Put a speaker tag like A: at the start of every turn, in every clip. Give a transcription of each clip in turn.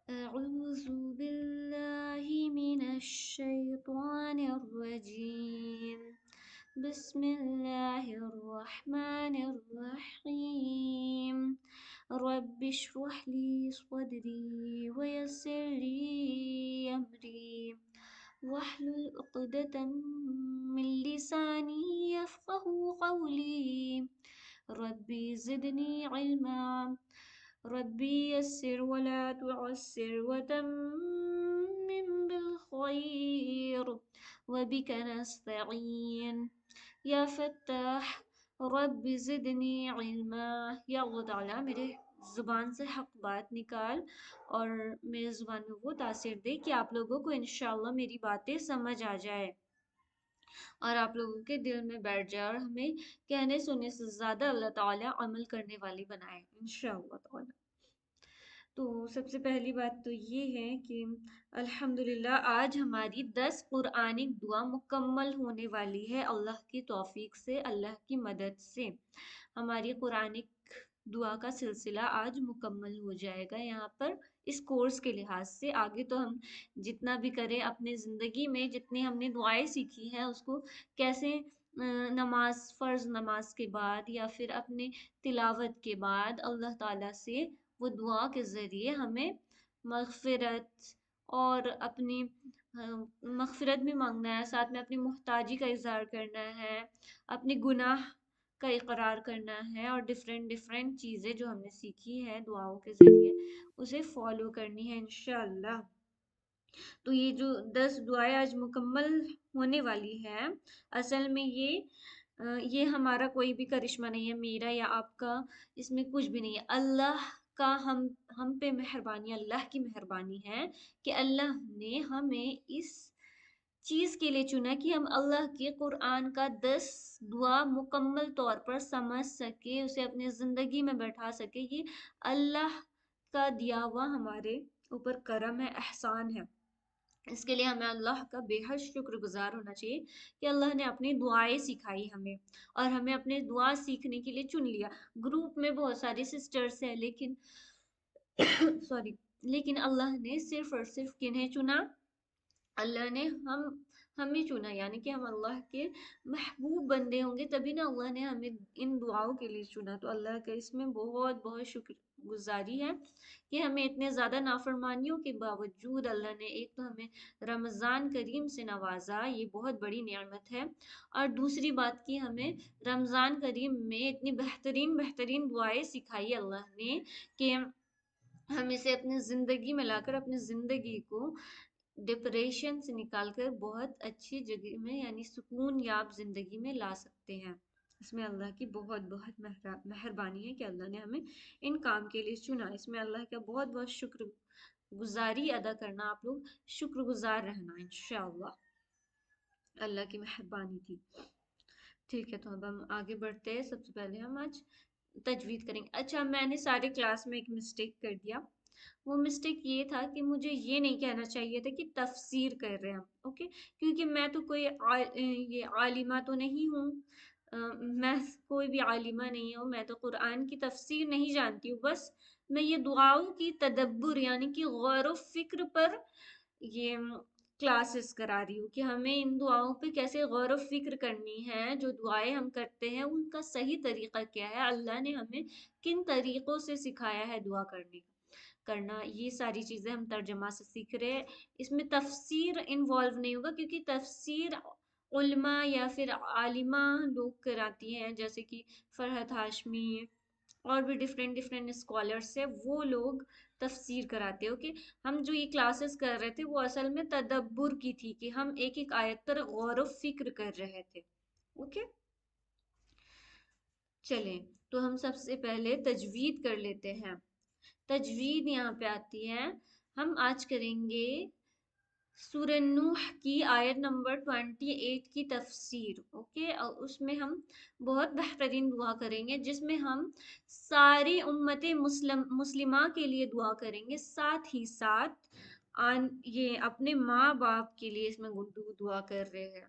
A: أعوذ بالله من الشيطان الرجيم. بسم الله الرحمن الرحيم. رب اشرح لي صدري ويسر لي أمري واحلل عقدة من لساني يفقه قولي. ربي زدني علما. ربي يسر ولا تعسر وتمم بالخير وبك نستعين یا فتاح رب زدنی علما. یا اللہ تعالیٰ میرے زبان سے حق بات نکال اور میرے زبان میں وہ تاثیر دے کہ آپ لوگوں کو انشاءاللہ میری باتیں سمجھ آ جائے اور آپ لوگوں کے دل میں بیٹھ جائے اور ہمیں کہنے سننے سے زیادہ اللہ تعالیٰ عمل کرنے والی بنائے انشاءاللہ تعالیٰ. تو سب سے پہلی بات تو یہ ہے کہ الحمدللہ آج ہماری 10 قرآنک دعا مکمل ہونے والی ہے اللہ کی توفیق سے، اللہ کی مدد سے. ہماری قرآنک دعا کا سلسلہ آج مکمل ہو جائے گا یہاں پر اس کورس کے لحاظ سے. آگے تو ہم جتنا بھی کریں اپنے زندگی میں، جتنی ہم نے دعائیں سیکھی ہیں اس کو کیسے نماز، فرض نماز کے بعد یا پھر اپنے تلاوت کے بعد اللہ تعالیٰ سے وہ دعا کے ذریعے ہمیں مغفرت اور اپنی مغفرت بھی مانگنا ہے، ساتھ میں اپنی محتاجی کا اظہار کرنا ہے، اپنے گناہ کا اقرار کرنا ہے اور ڈفرینٹ چیزیں جو ہم نے سیکھی ہے دعاؤں کے ذریعے اسے فالو کرنی ہے انشاءاللہ. تو یہ جو 10 دعائیں آج مکمل ہونے والی ہے، اصل میں یہ ہمارا کوئی بھی کرشمہ نہیں ہے، میرا یا آپ کا اس میں کچھ بھی نہیں ہے. اللہ کا ہم پہ مہربانی، اللہ کی مہربانی ہے کہ اللہ نے ہمیں اس چیز کے لیے چنا کہ ہم اللہ کے قرآن کا 10 دعا مکمل طور پر سمجھ سکے، اسے اپنی زندگی میں بیٹھا سکے. یہ اللہ کا دیا ہوا ہمارے اوپر کرم ہے، احسان ہے. اس کے لیے ہمیں اللہ کا بے حد شکر گزار ہونا چاہیے کہ اللہ نے اپنی دعائیں سکھائی ہمیں اور ہمیں اپنے دعا سیکھنے کے لیے چن لیا. گروپ میں بہت ساری سسٹرز ہیں لیکن لیکن اللہ نے صرف اور صرف کنہیں چنا؟ اللہ نے ہمیں چنا، یعنی کہ ہم اللہ کے محبوب بندے ہوں گے تبھی نا اللہ نے ہمیں ان دعاؤں کے لیے چنا. تو اللہ کا اس میں بہت بہت شکر گزاری ہے کہ ہمیں اتنے زیادہ نافرمانیوں کے باوجود اللہ نے ایک تو ہمیں رمضان کریم سے نوازا، یہ بہت بڑی نعمت ہے، اور دوسری بات کی ہمیں رمضان کریم میں اتنی بہترین دعائیں سکھائی اللہ نے کہ ہم اسے اپنی زندگی میں لا کر اپنی زندگی کو ڈپریشن سے نکال کر بہت اچھی جگہ میں یعنی سکون یاب زندگی میں لا سکتے ہیں. اس میں اللہ کی بہت بہت مہربانی ہے کہ اللہ نے ہمیں ان کام کے لیے چنا. اس میں اللہ کا بہت بہت شکر گزاری ادا کرنا، آپ لوگ شکر گزار رہنا انشاءاللہ. اللہ کی مہربانی تھی. ٹھیک ہے، تو اب ہم آگے بڑھتے ہیں. سب سے پہلے ہم آج تجوید کریں گے. اچھا، میں نے سارے کلاس میں ایک مسٹیک کر دیا. وہ مسٹیک یہ تھا کہ مجھے یہ نہیں کہنا چاہیے تھا کہ تفسیر کر رہے ہیں ہم، اوکے، کیونکہ میں تو کوئی یہ عالمہ تو نہیں ہوں، میں کوئی بھی عالمہ نہیں ہوں، میں تو قرآن کی تفسیر نہیں جانتی ہوں. بس میں یہ دعاؤں کی تدبر یعنی کہ غور و فکر پر یہ کلاسز کرا رہی ہوں کہ ہمیں ان دعاؤں پہ کیسے غور و فکر کرنی ہے. جو دعائیں ہم کرتے ہیں ان کا صحیح طریقہ کیا ہے، اللہ نے ہمیں کن طریقوں سے سکھایا ہے دعا کرنا، یہ ساری چیزیں ہم ترجمہ سے سیکھ رہے ہیں. اس میں تفسیر انوالو نہیں ہوگا کیونکہ تفسیر علماء یا پھر عالمہ لوگ کراتی ہیں، جیسے کہ فرحت ہاشمی اور بھی ڈفرینٹ اسکالرس ہیں، وہ لوگ تفسیر کراتے. اوکے، ہم جو یہ کلاسز کر رہے تھے وہ اصل میں تدبر کی تھی کہ ہم ایک ایک آیت پر غور و فکر کر رہے تھے. اوکے، چلیں تو ہم سب سے پہلے تجوید کر لیتے ہیں. تجوید یہاں پہ آتی ہے. ہم آج کریں گے سورہ نوح کی آیت نمبر 28 کی تفسیر. اوکے، اور اس میں ہم بہت بہترین دعا کریں گے جس میں ہم ساری امت مسلمہ کے لیے دعا کریں گے، ساتھ ہی ساتھ یہ اپنے ماں باپ کے لیے اس میں دعا کر رہے ہیں.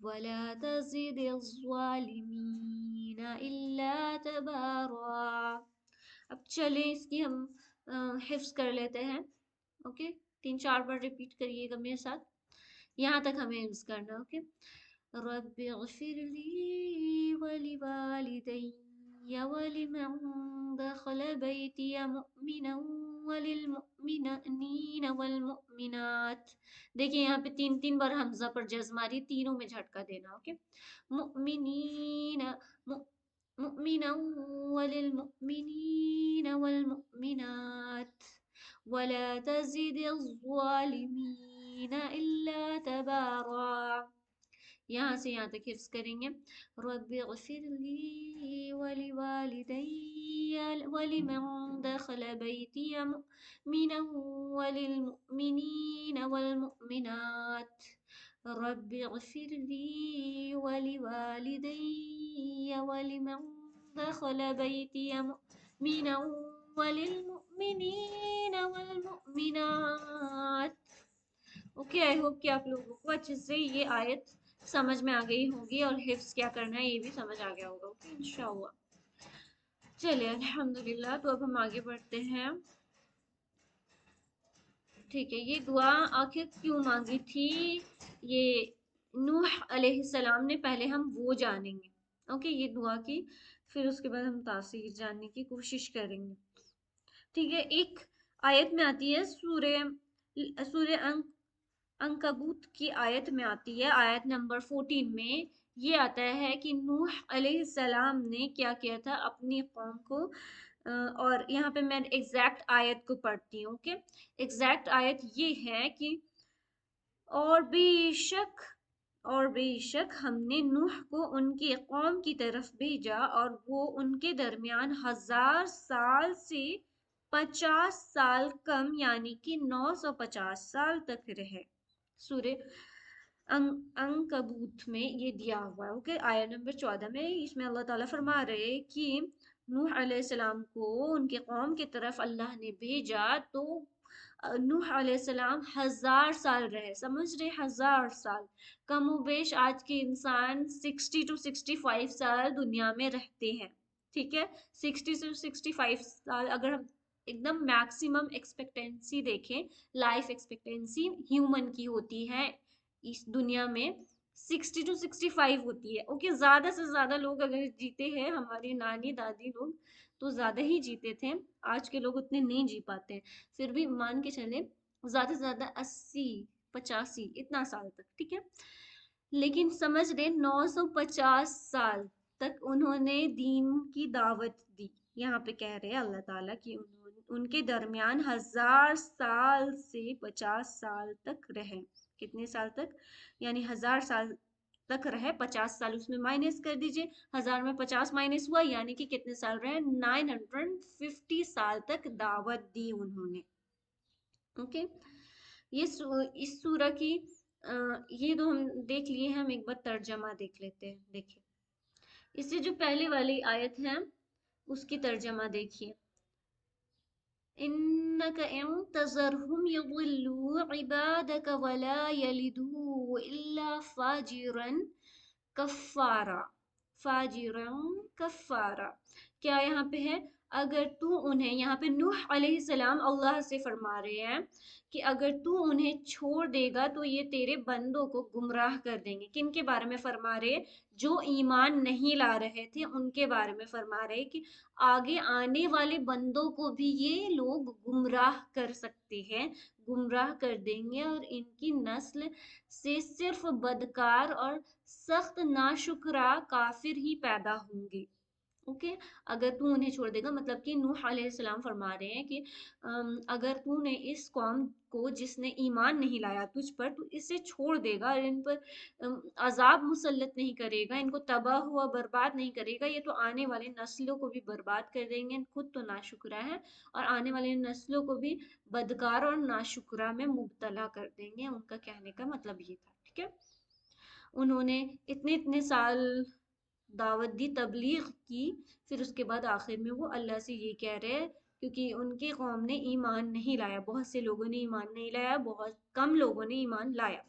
A: ولا تزد الظالمین الا تبارا. اب چلیں اس کی ہم حفظ کر لیتے ہیں. اوکے, 3 4 بار ریپیٹ کریے گا میرے ساتھ, یہاں تک ہمیں حفظ کرنا. اوکے. رب اغفر لی ولوالدی ولمن دخل بیتی مؤمنا وللمؤمنین والمؤمنات. دیکھیں یہاں پہ 3 3 بار حمزہ پر جزم ماری, تینوں میں جھٹکا دینا. اوکے. مؤمنین, مؤمنا وللمؤمنین والمؤمنات ولا تزد الظالمین الا تبارا. یہاں سے یہاں تک حفظ کریں گے. رب اغفر لی ولوالدی ولمن دخل بیتی مؤمنا وللمؤمنین والمؤمنات رب اغفر لی ولوالدی ولمن دخل بیتی مؤمنا وللمؤمنین والمؤمنات. اوکے, آئی ہوپ کہ آپ لوگوں کو اچھے سے یہ آیت سمجھ میں آ گئی ہوگی اور حفظ کیا کرنا ہے یہ بھی سمجھ آ گیا ہوگا. اوکے انشاءاللہ. چلیے الحمدللہ, تو اب ہم آگے بڑھتے ہیں. ٹھیک ہے, یہ دعا آخر کیوں مانگی تھی یہ نوح علیہ السلام نے, پہلے ہم وہ جانیں گے. اوکے, یہ دعا کی, پھر اس کے بعد ہم تاثیر جاننے کی کوشش کریں گے. ٹھیک ہے, ایک آیت میں آتی ہے سورہ عنکبوت کی آیت میں آتی ہے, آیت نمبر 14 میں یہ آتا ہے کہ نوح علیہ السلام نے کیا کیا تھا اپنی قوم کو. اور یہاں پہ میں ایگزیکٹ آیت کو پڑھتی ہوں. کہ ایگزیکٹ آیت یہ ہے کہ اور بے شک ہم نے نوح کو ان کی قوم کی طرف بھیجا اور وہ ان کے درمیان 1000 سال سے 50 سال کم یعنی کہ 950 سال تک رہے. سورہ عنکبوت میں یہ دیا ہوا ہے. اوکے, آیت نمبر 14 میں اس میں اللہ تعالیٰ فرما رہے کہ نوح علیہ السلام کو ان کے قوم کی طرف اللہ نے بھیجا تو نوح علیہ السلام 1000 سال رہے. سمجھ رہے, 1000 سال. کم و بیش آج کے انسان 60 to 65 سال دنیا میں رہتے ہیں. ٹھیک ہے, 60 to 65 سال اگر ہم ایک دم میکسیمم ایکسپیکٹینسی دیکھیں, لائف ایکسپیکٹینسی ہیومن کی ہوتی ہے اس دنیا میں 60 to 65 ہوتی ہے. اوکے, زیادہ سے زیادہ لوگ اگر جیتے ہیں, ہماری نانی دادی لوگ تو زیادہ ہی جیتے تھے, آج کے لوگ اتنے نہیں جی پاتے. پھر بھی مان کے چلے زیادہ سے زیادہ 80 85 اتنا سال تک. ٹھیک ہے, لیکن سمجھ رہے 950 سال تک انہوں نے دین کی دعوت دی. یہاں پہ کہہ رہے اللہ تعالیٰ کہ ان کے درمیان 1000 سال سے 50 سال تک رہے. کتنے سال تک, یعنی 1000 سال تک رہے, 50 سال اس میں مائنس کر دیجئے, 1000 میں 50 مائنس ہوا یعنی کہ کتنے سال رہے, 950 سال تک دعوت دی انہوں نے. اوکے, اس سورہ کی یہ تو ہم دیکھ لیے ہیں, ہم ایک بار ترجمہ دیکھ لیتے ہیں. دیکھیں, اس سے جو پہلے والی آیت ہے اس کی ترجمہ دیکھیے. إنك إن تذرهم يضلوا عبادك ولا يلدوا إلا فاجرا کفارا. فاجرا کفارا, کیا یہاں پہ ہے اگر تو انہیں, یہاں پہ نوح علیہ السلام اللہ سے فرما رہے ہیں کہ اگر تو انہیں چھوڑ دے گا تو یہ تیرے بندوں کو گمراہ کر دیں گے. کن کے بارے میں فرما رہے, جو ایمان نہیں لا رہے تھے ان کے بارے میں فرما رہے کہ آگے آنے والے بندوں کو بھی یہ لوگ گمراہ کر سکتے ہیں, گمراہ کر دیں گے, اور ان کی نسل سے صرف بدکار اور سخت ناشکرا کافر ہی پیدا ہوں گے. اوکے, اگر تو انہیں چھوڑ دے گا, مطلب کہ نوح علیہ السلام فرما رہے ہیں کہ اگر تو نے اس قوم کو جس نے ایمان نہیں لایا تجھ پر, تو اسے چھوڑ دے گا اور ان پر عذاب مسلط نہیں کرے گا, ان کو تباہ ہوا برباد نہیں کرے گا, یہ تو آنے والے نسلوں کو بھی برباد کر دیں گے. خود تو ناشکرا ہے اور آنے والے نسلوں کو بھی بدکار اور ناشکرا میں مبتلا کر دیں گے. ان کا کہنے کا مطلب یہ تھا. ٹھیک ہے, انہوں نے اتنے سال دعوت دی, تبلیغ کی, پھر اس کے بعد آخر میں وہ اللہ سے یہ کہہ رہے کیونکہ ان کی قوم نے ایمان نہیں لایا, بہت سے لوگوں نے ایمان نہیں لایا, بہت کم لوگوں نے ایمان لایا.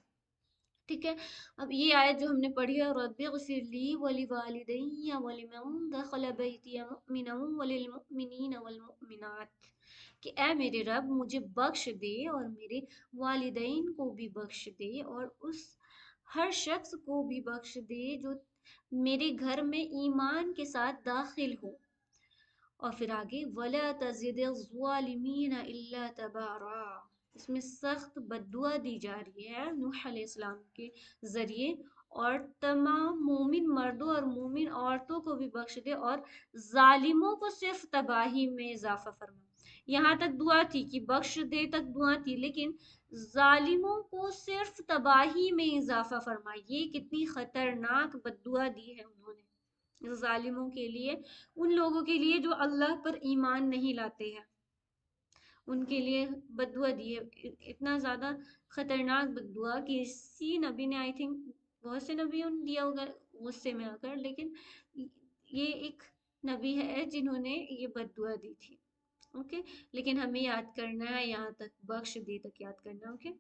A: ٹھیک ہے. اب یہ آیت جو ہم نے پڑھی ہے، رب اغفر لی ولوالدی ولمن دخل بیتی مؤمنا وللمؤمنین والمؤمنات، کہ اے میرے رب مجھے بخش دے اور میرے والدین کو بھی بخش دے اور اس ہر شخص کو بھی بخش دے جو میرے گھر میں ایمان کے ساتھ داخل ہو. اور پھر آگے وَلَا تَزِدِ الظَّالِمِينَ إِلَّا تَبَارًا، اس میں سخت بددعا دی جا رہی ہے نوح علیہ السلام کے ذریعے، اور تمام مومن مردوں اور مومن عورتوں کو بھی بخش دے اور ظالموں کو صرف تباہی میں اضافہ فرما. یہاں تک دعا تھی کہ بخش دے تک دعا تھی، لیکن ظالموں کو صرف تباہی میں اضافہ فرما. یہ کتنی خطرناک بددعا دی ہے انہوں نے ظالموں کے لیے، ان لوگوں کے لیے جو اللہ پر ایمان نہیں لاتے ہیں، ان کے لیے بددعا دی ہے. اتنا زیادہ خطرناک بددعا کہ اسی نبی نے، آئی تھنک بہت سے نبیوں نے دیا ہوگا غصے میں آ کر، لیکن یہ ایک نبی ہے جنہوں نے یہ بددعا دی تھی. اوکے، لیکن ہمیں یاد کرنا ہے یہاں تک، بخش دے تک یاد کرنا. اوکے،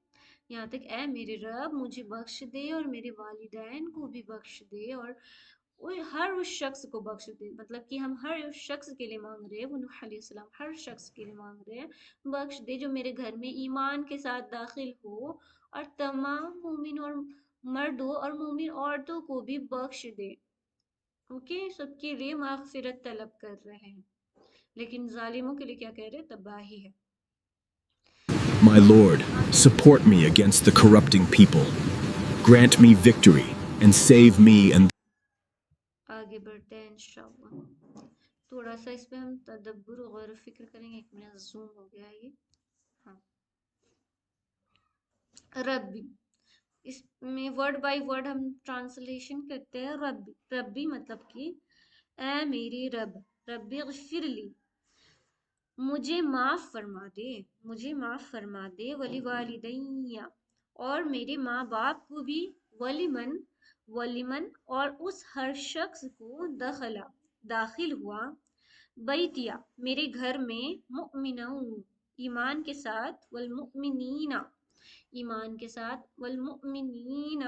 A: یہاں تک اے میرے رب مجھے بخش دے اور میرے والدین کو بھی بخش دے اور ہر اس شخص کو بخش دے. مطلب کہ ہم ہر اس شخص کے لیے مانگ رہے ہیں، وہ نوح علیہ السلام ہر شخص کے لیے مانگ رہے ہیں، بخش دے جو میرے گھر میں ایمان کے ساتھ داخل ہو، اور تمام مومن اور مردوں اور مومن عورتوں کو بھی بخش دے. اوکے، سب کے لیے مغفرت طلب کر رہے ہیں، لیکن ظالموں کے لیے کیا کہہ رہے ہیں؟ تباہی ہے.
B: My Lord, support me against the corrupting people. Grant me victory and save me and
A: آگے بڑھتے ہیں انشاءاللہ. تھوڑا سا اس پہ ہم تدبر غور و فکر کریں گے. ایک منٹ، زوم ہو گیا یہ. ہاں، ربی، اس میں ورڈ بائی ورڈ ہم ٹرانسلیشن کرتے ہیں. ربی، ربی مطلب کہ اے میری رب، ربی اغفر لی، مجھے معاف فرما دے، مجھے معاف فرما دے، ولی والدیہ، اور میرے ماں باپ کو بھی، ولیمن، ولیمن، اور اس ہر شخص کو دخلا داخل ہوا، بیتیا میرے گھر میں، مؤمنا ایمان کے ساتھ، والمؤمنین ایمان کے ساتھ، والمؤمنین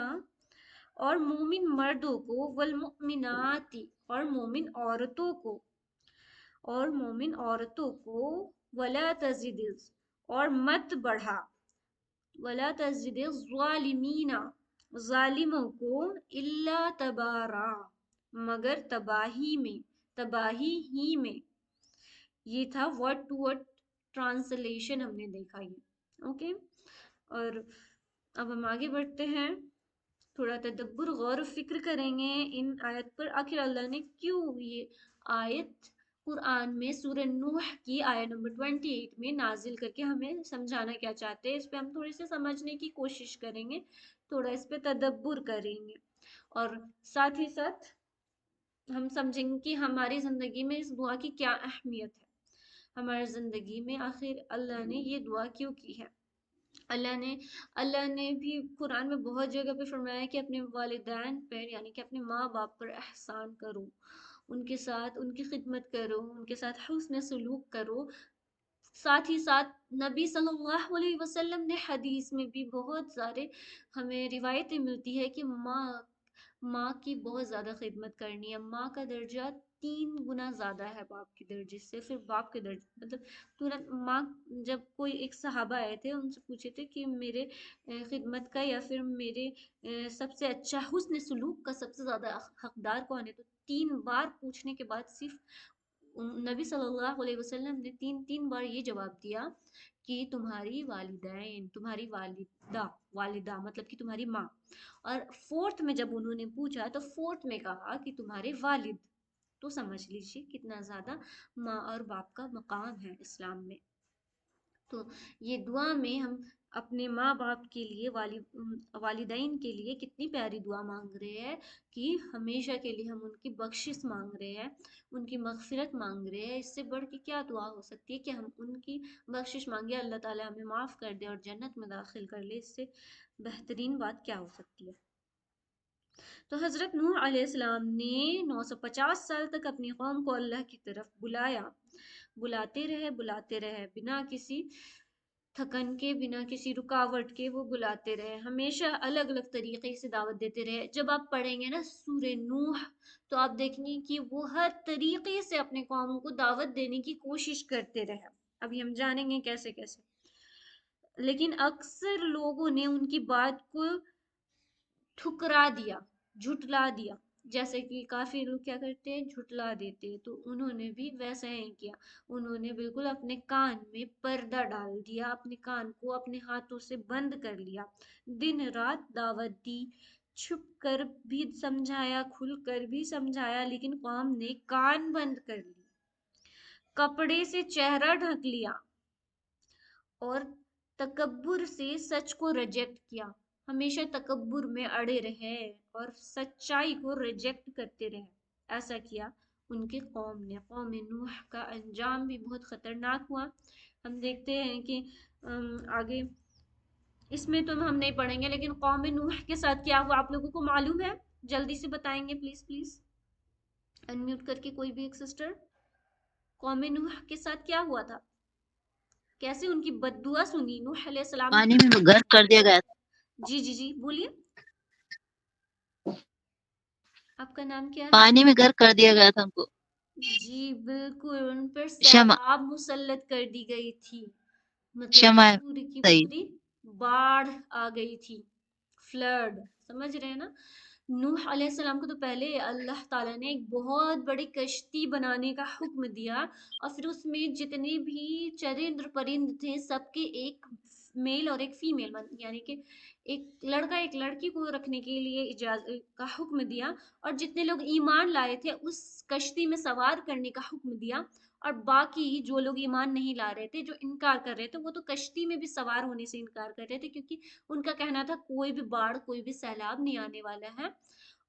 A: اور مومن مردوں کو، والمؤمنات اور مومن عورتوں کو، اور مومن عورتوں کو، ولا تزد اور مت بڑھا، ولا تزد الظالمین ظالموں کو، الا تبارا مگر تباہی میں، تباہی ہی میں. یہ تھا ورڈ ٹو ورڈ ٹرانسلیشن ہم نے دیکھا یہ. اوکے، اور اب ہم آگے بڑھتے ہیں، تھوڑا تدبر غور و فکر کریں گے ان آیت پر. آخر اللہ نے کیوں یہ آیت قرآن میں سورہ نوح کی آیت نمبر 28 میں نازل کر کے ہمیں سمجھانا کیا چاہتے ہیں، اس پہ ہم تھوڑی سی سمجھنے کی کوشش کریں گے، تھوڑا اس پہ تدبر کریں گے، اور ساتھ ہی ساتھ ہم سمجھیں گے کہ ہماری زندگی میں اس دعا کی کیا اہمیت ہے، ہماری زندگی میں آخر اللہ نے یہ دعا کیوں کی ہے. اللہ نے بھی قرآن میں بہت جگہ پہ فرمایا کہ اپنے والدین پر، یعنی کہ اپنے ماں باپ پر احسان کرو، ان کے ساتھ ان کی خدمت کرو، ان کے ساتھ حسن سلوک کرو. ساتھ ہی ساتھ نبی صلی اللہ علیہ وسلم نے حدیث میں بھی بہت سارے ہمیں روایتیں ملتی ہے کہ ماں کی بہت زیادہ خدمت کرنی ہے. ماں کا درجہ 3 گنا زیادہ ہے باپ کے درجے سے. پھر باپ کے درجے مطلب ترنت ماں، جب کوئی ایک صحابہ آئے تھے ان سے پوچھے تھے کہ میرے خدمت کا یا پھر میرے سب سے اچھا حسن سلوک کا سب سے زیادہ حقدار کون ہے، تو 3 بار پوچھنے کے بعد صرف نبی صلی اللہ علیہ وسلم نے تین بار یہ جواب دیا کہ تمہاری والدین، تمہاری والدہ مطلب کہ تمہاری ماں. اور فورتھ میں جب انہوں نے پوچھا تو فورتھ میں کہا کہ تمہارے والد. تو سمجھ لیجیے کتنا زیادہ ماں اور باپ کا مقام ہے اسلام میں. تو یہ دعا میں ہم اپنے ماں باپ کے لیے، والدین کے لیے کتنی پیاری دعا مانگ رہے ہیں کہ ہمیشہ کے لیے ہم ان کی بخشش مانگ رہے ہیں، ان کی مغفرت مانگ رہے ہیں. اس سے بڑھ کے کیا دعا ہو سکتی ہے کہ ہم ان کی بخشش مانگے، اللہ تعالیٰ ہمیں معاف کر دے اور جنت میں داخل کر لے. اس سے بہترین بات کیا ہو سکتی ہے. تو حضرت نوح علیہ السلام نے 950 سال تک اپنی قوم کو اللہ کی طرف بلاتے رہے بنا کسی تھکن کے بنا کسی رکاوٹ کے وہ بلاتے رہے، ہمیشہ الگ الگ طریقے سے دعوت دیتے رہے. جب آپ پڑھیں گے نا سورہ نوح تو آپ دیکھیں گے کہ وہ ہر طریقے سے اپنے قوم کو دعوت دینے کی کوشش کرتے رہے. ابھی ہم جانیں گے کیسے کیسے. لیکن اکثر لوگوں نے ان کی بات کو ٹھکرا دیا، جھٹلا دیا. جیسے کہ کافی لوگ کیا کرتے ہیں، جھٹلا دیتے ہیں. تو انہوں نے بھی ویسا ہی کیا. انہوں نے بالکل اپنے کان میں پردہ ڈال دیا، اپنے کان کو اپنے ہاتھوں سے بند کر لیا. دن رات دعوت دی، چھپ کر بھی سمجھایا، کھل کر بھی سمجھایا، لیکن قوم نے کان بند کر لی، کپڑے سے چہرہ ڈھک لیا اور تکبر سے سچ کو ریجیکٹ کیا. ہمیشہ تکبر میں اڑے رہے اور سچائی کو ریجیکٹ کرتے رہے. ایسا کیا ان کی قوم نے. قوم نوح کا انجام بھی بہت خطرناک ہوا. ہم دیکھتے ہیں کہ آگے اس میں تو ہم نہیں پڑھیں گے، لیکن قوم نوح کے ساتھ کیا ہوا آپ لوگوں کو معلوم ہے؟ جلدی سے بتائیں گے پلیز پلیز، انمیوٹ کر کے کوئی بھی ایک سسٹر. قوم نوح کے ساتھ کیا ہوا تھا؟ کیسے ان کی بد دعا سنی نوح علیہ السلام
C: پانی میں غرق کر دیا گیا تھا.
A: جی جی جی بولیے، آپ کا نام کیا ہے؟
C: پانی میں غرق کر دیا گیا تھا ہم کو.
A: جی بالکل، ان پر
C: شمع
A: سیلاب مسلط کر دی گئی تھی. مطلب
C: شمع
A: پوری کی
C: صحیح.
A: پوری باڑھ آ گئی تھی، فلڈ. سمجھ رہے ہیں نا؟ نوح علیہ السلام کو تو پہلے اللہ تعالیٰ نے ایک بہت بڑی کشتی بنانے کا حکم دیا، اور پھر اس میں جتنے بھی چرند پرند تھے سب کے ایک میل اور ایک فیمیل، یعنی کہ ایک لڑکا ایک لڑکی کو رکھنے کے لیے اجازت کا حکم دیا. اور جتنے لوگ ایمان لائے تھے اس کشتی میں سوار کرنے کا حکم دیا، اور باقی جو لوگ ایمان نہیں لا رہے تھے، جو انکار کر رہے تھے، وہ تو کشتی میں بھی سوار ہونے سے انکار کر رہے تھے، کیونکہ ان کا کہنا تھا کوئی بھی باڑھ کوئی بھی سیلاب نہیں آنے والا ہے.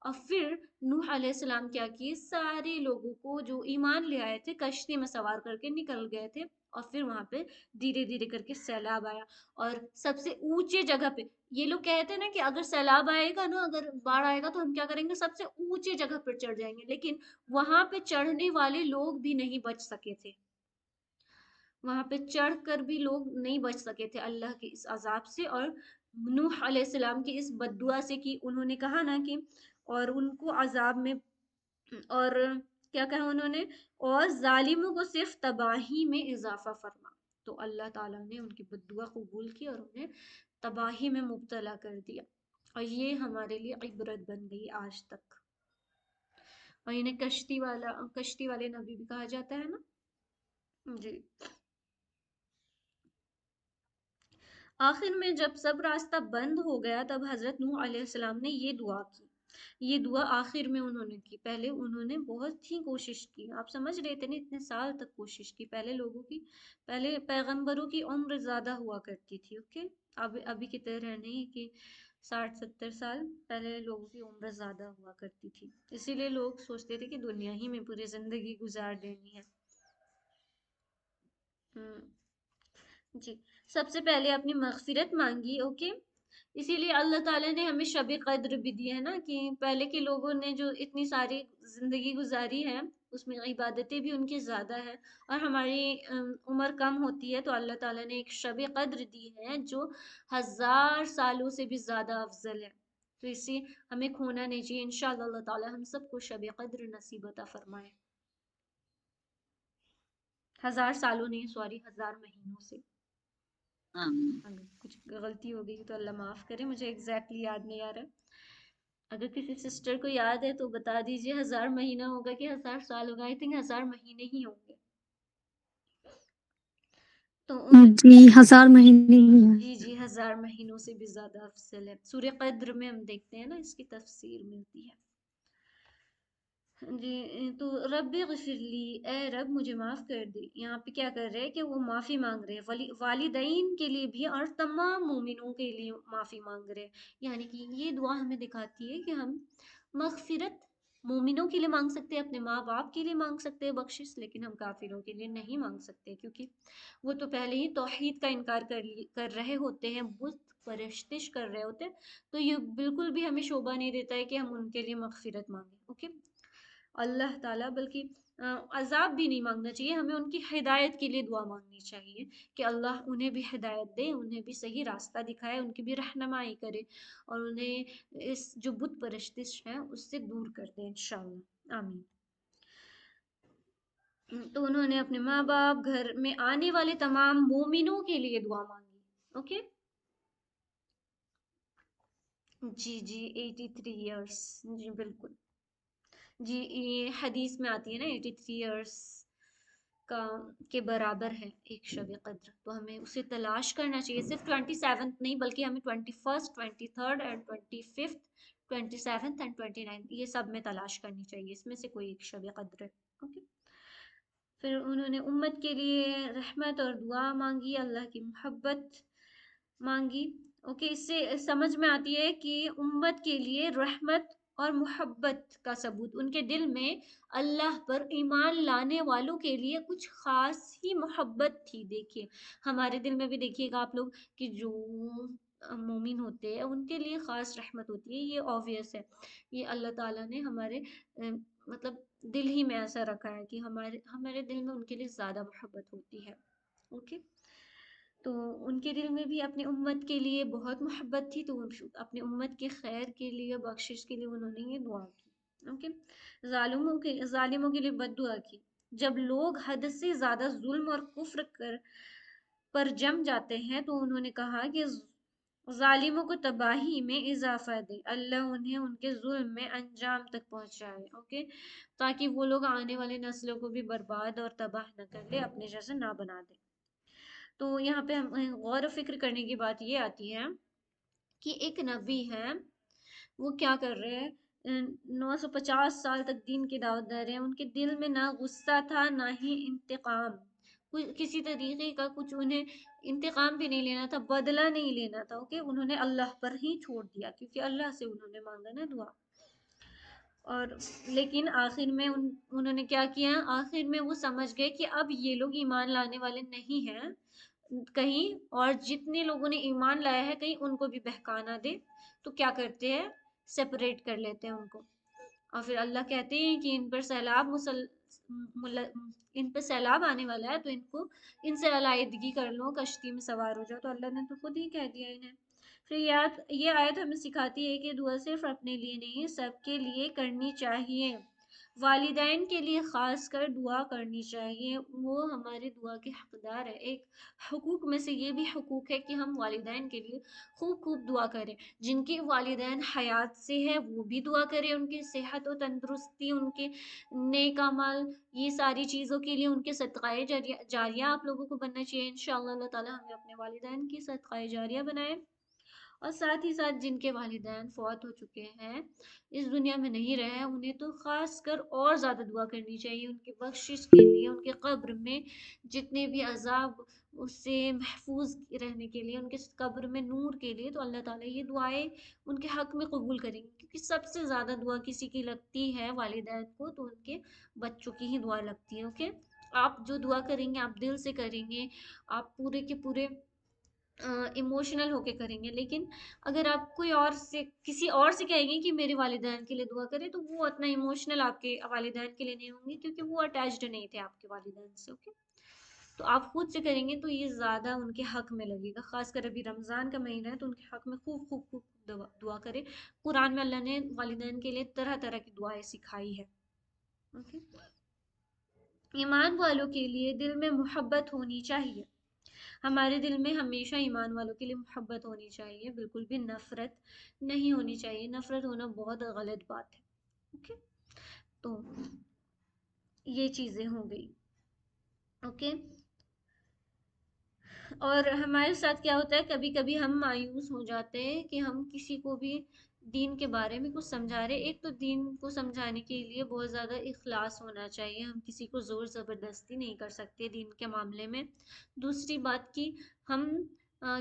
A: اور پھر نوح علیہ السلام کیا کیے، سارے لوگوں کو جو ایمان لے آئے تھے کشتی میں سوار کر کے نکل گئے تھے. اور پھر وہاں پہ دھیرے دھیرے کر کے سیلاب آیا. اور سب سے اونچے جگہ پہ یہ لوگ کہتے ہیں نا کہ اگر سیلاب آئے گا نا، اگر باڑھ آئے گا تو ہم کیا کریں گے، سب سے اونچے جگہ پر چڑھ جائیں گے. لیکن وہاں پہ چڑھنے والے لوگ بھی نہیں بچ سکے تھے، وہاں پہ چڑھ کر بھی لوگ نہیں بچ سکے تھے اللہ کے اس عذاب سے اور نوح علیہ السلام کی اس بد دعا سے، کہ انہوں نے کہا نا کہ اور ان کو عذاب میں، اور کیا کہا انہوں نے، اور ظالموں کو صرف تباہی میں اضافہ فرما. تو اللہ تعالیٰ نے ان کی بد دعا قبول کی اور انہیں تباہی میں مبتلا کر دیا. اور یہ ہمارے لیے عبرت بن گئی آج تک. اور انہیں کشتی والے نبی بھی کہا جاتا ہے نا. جی. آخر میں جب سب راستہ بند ہو گیا تب حضرت نوح علیہ السلام نے یہ دعا کی. یہ دعا آخر میں انہوں نے کی. پہلے انہوں نے بہت ہی کوشش کی. آپ سمجھ رہے تھے نا، اتنے سال تک کوشش کی. پہلے پیغمبروں کی عمر زیادہ ہوا کرتی تھی. اوکے، ابھی کی طرح نہیں کہ 60-70 سال. پہلے لوگوں کی عمر زیادہ ہوا کرتی تھی، اسی لیے لوگ سوچتے تھے کہ دنیا ہی میں پوری زندگی گزار دینی ہے. جی. سب سے پہلے اپنی مغفرت مانگی. اوکے، اسی لیے اللہ تعالیٰ نے ہمیں شب قدر بھی دی ہے نا، کہ پہلے کے لوگوں نے جو اتنی ساری زندگی گزاری ہے اس میں عبادتیں بھی ان کی زیادہ ہے، اور ہماری عمر کم ہوتی ہے، تو اللہ تعالیٰ نے ایک شب قدر دی ہے جو 1000 سالوں سے بھی زیادہ افضل ہے. تو اسی ہمیں کھونا نہیں چاہیے. انشاءاللہ اللہ تعالیٰ ہم سب کو شب قدر نصیب عطا فرمائے. 1000 سالوں نہیں، سوری، 1000 مہینوں سے. اگر کچھ غلطی ہو گئی تو اللہ معاف کرے، مجھے ایگزیکٹلی یاد نہیں آ رہا. اگر کسی سسٹر کو یاد ہے تو بتا دیجئے 1000 مہینہ ہوگا کہ 1000 سال ہوگا. آئی تھنک 1000 مہینے ہی ہوں گے. تو
D: جی 1000 مہینے ہی ہیں.
A: جی 1000 مہینوں سے بھی زیادہ افضل ہے. سورہ قدر میں ہم دیکھتے ہیں نا اس کی تفسیر ملتی ہے. جی. تو رب اغفر لی، اے رب مجھے معاف کر دے. یہاں پہ کیا کر رہے ہیں کہ وہ معافی مانگ رہے ہیں والدین کے لیے بھی اور تمام مومنوں کے لیے معافی مانگ رہے ہیں. یعنی کہ یہ دعا ہمیں دکھاتی ہے کہ ہم مغفرت مومنوں کے لیے مانگ سکتے ہیں، اپنے ماں باپ کے لیے مانگ سکتے ہیں بخشش، لیکن ہم کافروں کے لیے نہیں مانگ سکتے، کیونکہ وہ تو پہلے ہی توحید کا انکار کر رہے ہوتے ہیں، بت پرستش کر رہے ہوتے ہیں. تو یہ بالکل بھی ہمیں شوبہ نہیں دیتا ہے کہ ہم ان کے لیے مغفرت مانگیں. اوکے. اللہ تعالیٰ بلکہ عذاب بھی نہیں مانگنا چاہیے، ہمیں ان کی ہدایت کے لیے دعا مانگنی چاہیے کہ اللہ انہیں بھی ہدایت دے، انہیں بھی صحیح راستہ دکھائے، ان کی بھی رہنمائی کرے اور انہیں اس جو بت پرستش ہے اس سے دور کر دے انشاءاللہ، آمین۔ تو انہوں نے اپنے ماں باپ، گھر میں آنے والے تمام مومنوں کے لیے دعا مانگی، اوکے جی 83 ایئرس، جی بالکل جی، یہ حدیث میں آتی ہے نا 83 ایئرس کا کے برابر ہے ایک شب قدر، تو ہمیں اسے تلاش کرنا چاہیے، صرف 27 نہیں بلکہ ہمیں 21، 23 اینڈ 25، 27 اینڈ 29 یہ سب میں تلاش کرنی چاہیے، اس میں سے کوئی ایک شب قدر ہے، اوکے۔ پھر انہوں نے امت کے لیے رحمت اور دعا مانگی، اللہ کی محبت مانگی، اوکے۔ اس سے سمجھ میں آتی ہے کہ امت کے لیے رحمت اور محبت کا ثبوت، ان کے دل میں اللہ پر ایمان لانے والوں کے لیے کچھ خاص ہی محبت تھی۔ دیکھیے ہمارے دل میں بھی دیکھیے گا آپ لوگ کہ جو مومن ہوتے ہیں ان کے لیے خاص رحمت ہوتی ہے، یہ obvious ہے، یہ اللہ تعالیٰ نے ہمارے مطلب دل ہی میں ایسا رکھا ہے کہ ہمارے دل میں ان کے لیے زیادہ محبت ہوتی ہے، اوکے۔ تو ان کے دل میں بھی اپنی امت کے لیے بہت محبت تھی، تو اپنی امت کے خیر کے لیے، بخشش کے لیے انہوں نے یہ دعا کی، اوکے۔ ظالموں کے لیے بد دعا کی، جب لوگ حد سے زیادہ ظلم اور کفر پر جم جاتے ہیں تو انہوں نے کہا کہ ظالموں کو تباہی میں اضافہ دے، اللہ انہیں ان کے ظلم میں انجام تک پہنچائے، اوکے، تاکہ وہ لوگ آنے والے نسلوں کو بھی برباد اور تباہ نہ کر لے، اپنے جیسے نہ بنا دے۔ تو یہاں پہ غور و فکر کرنے کی بات یہ آتی ہے کہ ایک نبی ہے، وہ کیا کر رہے ہیں، 950 سال تک دین کی دعوت دے رہے ہیں، ان کے دل میں نہ غصہ تھا نہ ہی انتقام، کسی طریقے کا کچھ انہیں انتقام بھی نہیں لینا تھا، بدلہ نہیں لینا تھا، اوکے، انہوں نے اللہ پر ہی چھوڑ دیا کیونکہ اللہ سے انہوں نے مانگا نا دعا۔ اور لیکن آخر میں انہوں نے کیا کیا، آخر میں وہ سمجھ گئے کہ اب یہ لوگ ایمان لانے والے نہیں ہیں کہیں، اور جتنے لوگوں نے ایمان لایا ہے کہیں ان کو بھی بہکانا دے، تو کیا کرتے ہیں، سپریٹ کر لیتے ہیں ان کو، اور پھر اللہ کہتے ہیں کہ ان پر سیلاب آنے والا ہے تو ان سے علیحدگی کر لو، کشتی میں سوار ہو جاؤ، تو اللہ نے تو خود ہی کہہ دیا انہیں۔ پھر یہ آیت ہمیں سکھاتی ہے کہ دعا صرف اپنے لیے نہیں سب کے لیے کرنی چاہیے، والدین کے لیے خاص کر دعا کرنی چاہیے، وہ ہماری دعا کے حقدار ہے۔ ایک حقوق میں سے یہ بھی حقوق ہے کہ ہم والدین کے لیے خوب خوب دعا کریں، جن کے والدین حیات سے ہے وہ بھی دعا کریں، ان کی صحت و تندرستی، ان کے نیک اعمال، یہ ساری چیزوں کے لیے ان کے صدقہ جاریہ آپ لوگوں کو بننا چاہیے، انشاءاللہ اللہ تعالیٰ ہمیں اپنے والدین کی صدقہ جاریہ بنائے، اور ساتھ ہی ساتھ جن کے والدین فوت ہو چکے ہیں، اس دنیا میں نہیں رہے ہیں، انہیں تو خاص کر اور زیادہ دعا کرنی چاہیے ان کی بخشش کے لیے، ان کے قبر میں جتنے بھی عذاب اس سے محفوظ رہنے کے لیے، ان کے قبر میں نور کے لیے، تو اللہ تعالیٰ یہ دعائیں ان کے حق میں قبول کریں گے، کیونکہ سب سے زیادہ دعا کسی کی لگتی ہے والدین کو تو ان کے بچوں کی ہی دعا لگتی ہے، اوکے۔ آپ جو دعا کریں گے آپ دل سے کریں گے، آپ پورے کے پورے ایموشنل ہو کے کریں گے، لیکن اگر آپ کسی اور سے کہیں گے کہ میرے والدین کے لیے دعا کریں تو وہ اتنا ایموشنل آپ کے والدین کے لیے نہیں ہوں گے، کیونکہ وہ اٹیچڈ نہیں تھے آپ کے والدین سے، اوکے۔ تو آپ خود سے کریں گے تو یہ زیادہ ان کے حق میں لگے گا، خاص کر ابھی رمضان کا مہینہ ہے تو ان کے حق میں خوب خوب خوب دعا کرے، قرآن میں اللہ نے والدین کے لیے طرح طرح کی دعائیں سکھائی ہے، اوکے۔ ایمان والوں کے لیے دل میں محبت ہونی چاہیے، ہمارے دل میں ہمیشہ ایمان والوں کے لیے محبت ہونی چاہیے، بالکل بھی نفرت نہیں ہونی چاہیے، نفرت ہونا بہت غلط بات ہے، اوکے۔ تو یہ چیزیں ہو گئی، اوکے۔ اور ہمارے ساتھ کیا ہوتا ہے، کبھی کبھی ہم مایوس ہو جاتے ہیں کہ ہم کسی کو بھی دین کے بارے میں کچھ سمجھا رہے، ایک تو دین کو سمجھانے کے لیے بہت زیادہ اخلاص ہونا چاہیے، ہم کسی کو زور زبردستی نہیں کر سکتے دین کے معاملے میں، دوسری بات کی ہم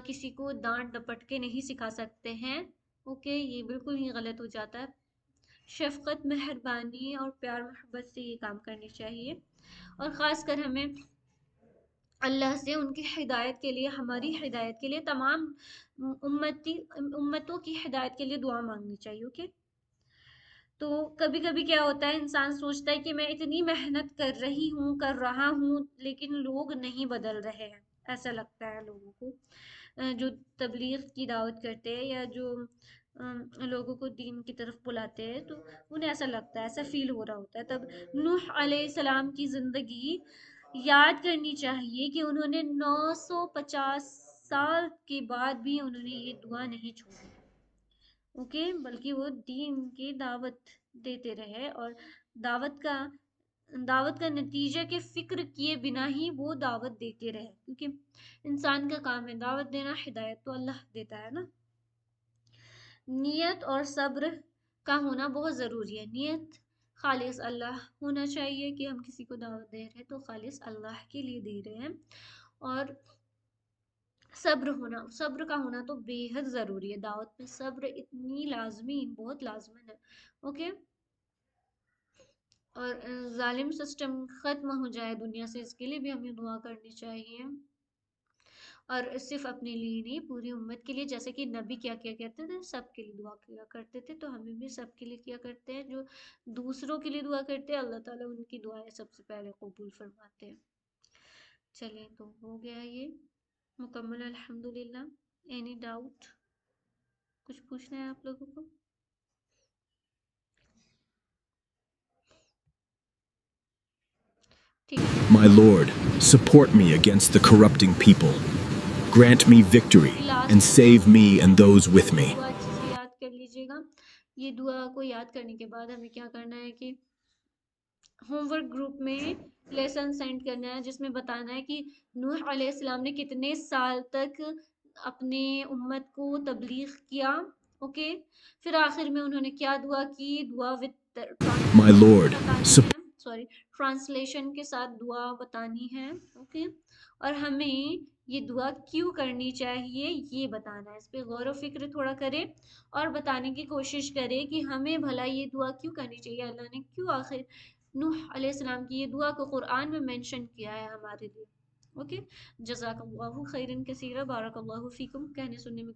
A: کسی کو ڈانٹ ڈپٹ کے نہیں سکھا سکتے ہیں، اوکے، یہ بالکل ہی غلط ہو جاتا ہے، شفقت، مہربانی اور پیار محبت سے یہ کام کرنی چاہیے، اور خاص کر ہمیں اللہ سے ان کی ہدایت کے لیے، ہماری ہدایت کے لیے، تمام امتوں کی ہدایت کے لیے دعا مانگنی چاہیے، اوکے۔ تو کبھی کبھی کیا ہوتا ہے، انسان سوچتا ہے کہ میں اتنی محنت کر رہی ہوں، کر رہا ہوں، لیکن لوگ نہیں بدل رہے ہیں. ایسا لگتا ہے لوگوں کو جو تبلیغ کی دعوت کرتے ہیں یا جو لوگوں کو دین کی طرف بلاتے ہیں، تو انہیں ایسا لگتا ہے، ایسا فیل ہو رہا ہوتا ہے. تب نوح علیہ السلام کی زندگی یاد کرنی چاہیے کہ انہوں نے 950 سال کے بعد بھی انہوں نے یہ دعا نہیں چھوڑی. اوکے، بلکہ وہ دین کی دعوت دیتے رہے، اور دعوت کا نتیجہ کے فکر کیے بنا ہی وہ دعوت دیتے رہے، کیونکہ انسان کا کام ہے دعوت دینا، ہدایت تو اللہ دیتا ہے نا. نیت اور صبر کا ہونا بہت ضروری ہے. نیت خالص اللہ ہونا چاہیے کہ ہم کسی کو دعوت دے رہے ہیں تو خالص اللہ کے لیے دے رہے ہیں. اور صبر کا ہونا تو بے حد ضروری ہے. دعوت میں صبر اتنی لازمی، بہت لازمن ہے. اوکے، اور ظالم سسٹم ختم ہو جائے دنیا سے، اس کے لیے بھی ہمیں دعا کرنی چاہیے. اور صرف اپنے لیے نہیں، پوری امت کے لیے. جیسے کہ نبی کیا کیا کہتے تھے، سب کے لیے دعا کیا کرتے تھے، تو ہمیں بھی سب کے لیے کیا کرتے ہیں. جو دوسروں کے لیے دعا کرتے ہیں، اللہ تعالیٰ ان کی دعائیں سب سے پہلے قبول فرماتے ہیں. چلیں، تو ہو گیا یہ مکمل الحمدللہ. Any doubt? کچھ پوچھنا ہے آپ لوگوں کو؟ ٹھیک ہے.
B: My Lord, support me against the corrupting people. Grant me victory and save me and those with me.
A: دعا اچھے سے یاد کر لیجیے گا. یہ دعا کو یاد کرنے کے بعد ہمیں کیا کرنا ہے کہ ہوم ورک گروپ میں لیسن سینڈ کرنا ہے، جس میں بتانا ہے کہ نوح علیہ السلام نے کتنے سال تک اپنے امت کو تبلیغ کیا. اوکے، پھر آخر میں انہوں نے کیا دعا کی. دعا
B: My Lord,
A: ٹرانسلیشن کے ساتھ دعا بتانی ہے. اوکے، اور ہمیں یہ دعا کیوں کرنی چاہیے یہ بتانا ہے. اس پہ غور و فکر تھوڑا کرے اور بتانے کی کوشش کرے کہ ہمیں بھلا یہ دعا کیوں کرنی چاہیے. اللہ نے کیوں آخر نوح علیہ السلام کی یہ دعا کو قرآن میں مینشن کیا ہے ہمارے لیے. اوکے، جزاک اللہ خیرن کثیرا، بارک اللہ فیکم. کہنے سننے میں